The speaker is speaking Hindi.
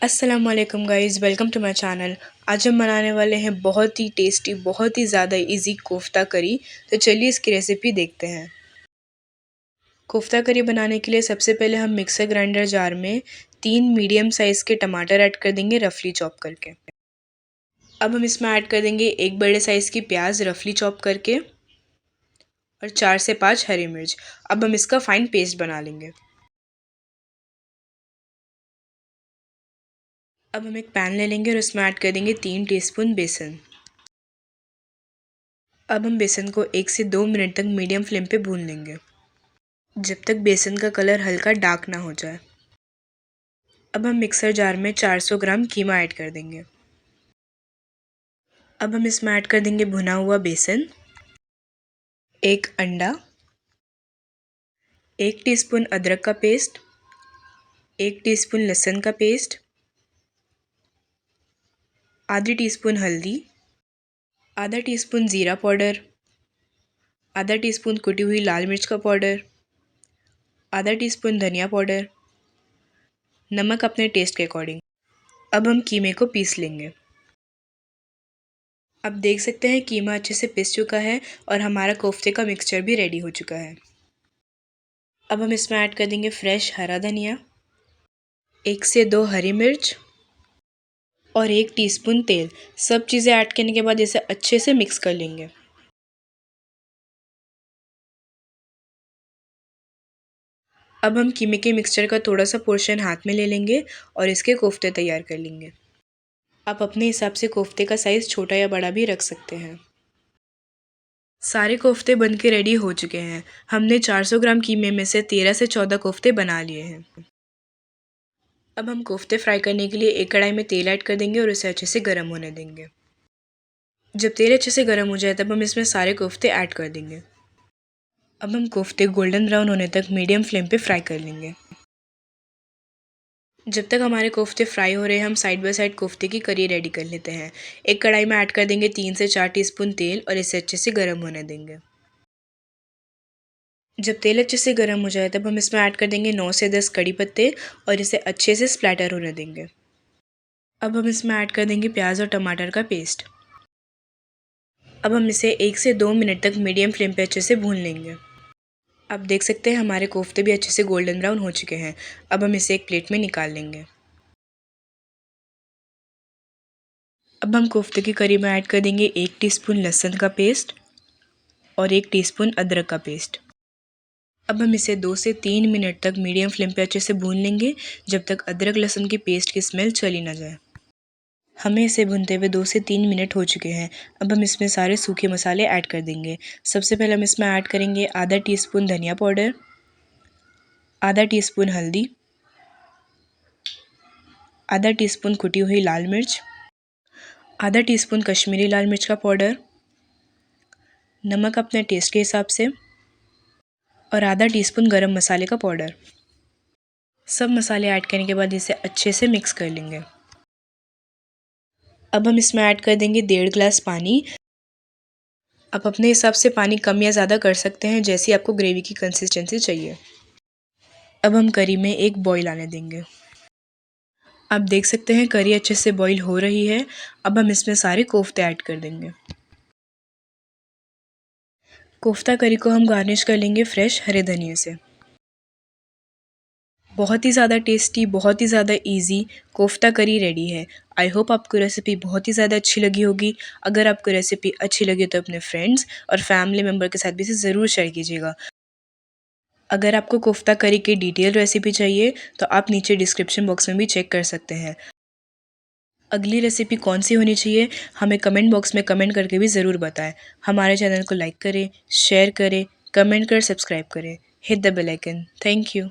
अस्सलाम वालेकुम guys, welcome to my channel. आज हम बनाने वाले हैं बहुत ही टेस्टी, बहुत ही ज़्यादा इजी कोफ्ता करी। तो चलिए इसकी रेसिपी देखते हैं। कोफ्ता करी बनाने के लिए सबसे पहले हम मिक्सर ग्राइंडर जार में 3 मीडियम साइज़ के टमाटर ऐड कर देंगे रफली चॉप करके। अब हम इसमें ऐड कर देंगे एक बड़े साइज़ की प्याज रफली चॉप करके और 4 से 5 हरी मिर्च। अब हम इसका फाइन पेस्ट बना लेंगे। अब हम एक पैन ले लेंगे और उसमें ऐड कर देंगे 3 टीस्पून बेसन। अब हम बेसन को 1 से 2 मिनट तक मीडियम फ्लेम पे भून लेंगे, जब तक बेसन का कलर हल्का डार्क ना हो जाए। अब हम मिक्सर जार में 400 ग्राम कीमा ऐड कर देंगे। अब हम इसमें ऐड कर देंगे भुना हुआ बेसन, एक अंडा, 1 टीस्पून अदरक का पेस्ट, 1 टीस्पून लहसुन का पेस्ट, आधी टीस्पून हल्दी, आधा टीस्पून ज़ीरा पाउडर, आधा टीस्पून कुटी हुई लाल मिर्च का पाउडर, आधा टीस्पून धनिया पाउडर, नमक अपने टेस्ट के अकॉर्डिंग। अब हम कीमे को पीस लेंगे। अब देख सकते हैं कीमा अच्छे से पिस चुका है और हमारा कोफ्ते का मिक्सचर भी रेडी हो चुका है। अब हम इसमें ऐड कर देंगे फ्रेश हरा धनिया, 1 से 2 हरी मिर्च और 1 टीस्पून तेल। सब चीज़ें ऐड करने के बाद इसे अच्छे से मिक्स कर लेंगे। अब हम कीमे के मिक्सचर का थोड़ा सा पोर्शन हाथ में ले लेंगे और इसके कोफ्ते तैयार कर लेंगे। आप अपने हिसाब से कोफ्ते का साइज़ छोटा या बड़ा भी रख सकते हैं। सारे कोफ्ते बन के रेडी हो चुके हैं। हमने 400 ग्राम कीमे में से 13 से 14 कोफ्ते बना लिए हैं। अब हम कोफ्ते फ्राई करने के लिए एक कढ़ाई में तेल ऐड कर देंगे और इसे अच्छे से गर्म होने देंगे। जब तेल अच्छे से गर्म हो जाए तब हम इसमें सारे कोफ्ते ऐड कर देंगे। अब हम कोफ्ते गोल्डन ब्राउन होने तक मीडियम फ्लेम पे फ्राई कर लेंगे। जब तक हमारे कोफ्ते फ्राई हो रहे हैं हम साइड बाय साइड कोफ्ते की करी रेडी कर लेते हैं। एक कढ़ाई में ऐड कर देंगे 3 से 4 टीस्पून तेल और इसे अच्छे से गर्म होने देंगे। जब तेल अच्छे से गर्म हो जाए तब हम इसमें ऐड कर देंगे 9 से 10 कड़ी पत्ते और इसे अच्छे से स्प्लैटर होने देंगे। अब हम इसमें ऐड कर देंगे प्याज और टमाटर का पेस्ट। अब हम इसे 1 से 2 मिनट तक मीडियम फ्लेम पे अच्छे से भून लेंगे। अब देख सकते हैं हमारे कोफ्ते भी अच्छे से गोल्डन ब्राउन हो चुके हैं। अब हम इसे एक प्लेट में निकाल लेंगे। अब हम कोफ्ते की करी में ऐड कर देंगे 1 टीस्पून लहसुन का पेस्ट और 1 टीस्पून अदरक का पेस्ट। अब हम इसे 2 से 3 मिनट तक मीडियम फ्लेम पे अच्छे से भून लेंगे, जब तक अदरक लहसुन की पेस्ट की स्मेल चली ना जाए। हमें इसे भूनते हुए 2 से 3 मिनट हो चुके हैं। अब हम इसमें सारे सूखे मसाले ऐड कर देंगे। सबसे पहले हम इसमें ऐड करेंगे आधा टीस्पून धनिया पाउडर, आधा टीस्पून हल्दी, आधा टीस्पून कुटी हुई लाल मिर्च, आधा टीस्पून कश्मीरी लाल मिर्च का पाउडर, नमक अपने टेस्ट के हिसाब से और आधा टीस्पून गरम मसाले का पाउडर। सब मसाले ऐड करने के बाद इसे अच्छे से मिक्स कर लेंगे। अब हम इसमें ऐड कर देंगे 1.5 ग्लास पानी। आप अपने हिसाब से पानी कम या ज़्यादा कर सकते हैं, जैसी आपको ग्रेवी की कंसिस्टेंसी चाहिए। अब हम करी में एक बॉईल आने देंगे। आप देख सकते हैं करी अच्छे से बॉईल हो रही है। अब हम इसमें सारे कोफ्ते ऐड कर देंगे। कोफ्ता करी को हम गार्निश कर लेंगे फ्रेश हरे धनिए से। बहुत ही ज़्यादा टेस्टी, बहुत ही ज़्यादा इजी कोफ्ता करी रेडी है। आई होप आपको रेसिपी बहुत ही ज़्यादा अच्छी लगी होगी। अगर आपको रेसिपी अच्छी लगी तो अपने फ्रेंड्स और फैमिली मेम्बर के साथ भी इसे ज़रूर शेयर कीजिएगा। अगर आपको कोफ्ता करी की डिटेल रेसिपी चाहिए तो आप नीचे डिस्क्रिप्शन बॉक्स में भी चेक कर सकते हैं। अगली रेसिपी कौन सी होनी चाहिए हमें कमेंट बॉक्स में कमेंट करके भी ज़रूर बताएं। हमारे चैनल को लाइक करें, शेयर करें, कमेंट कर सब्सक्राइब करें। Hit the bell icon. Thank you.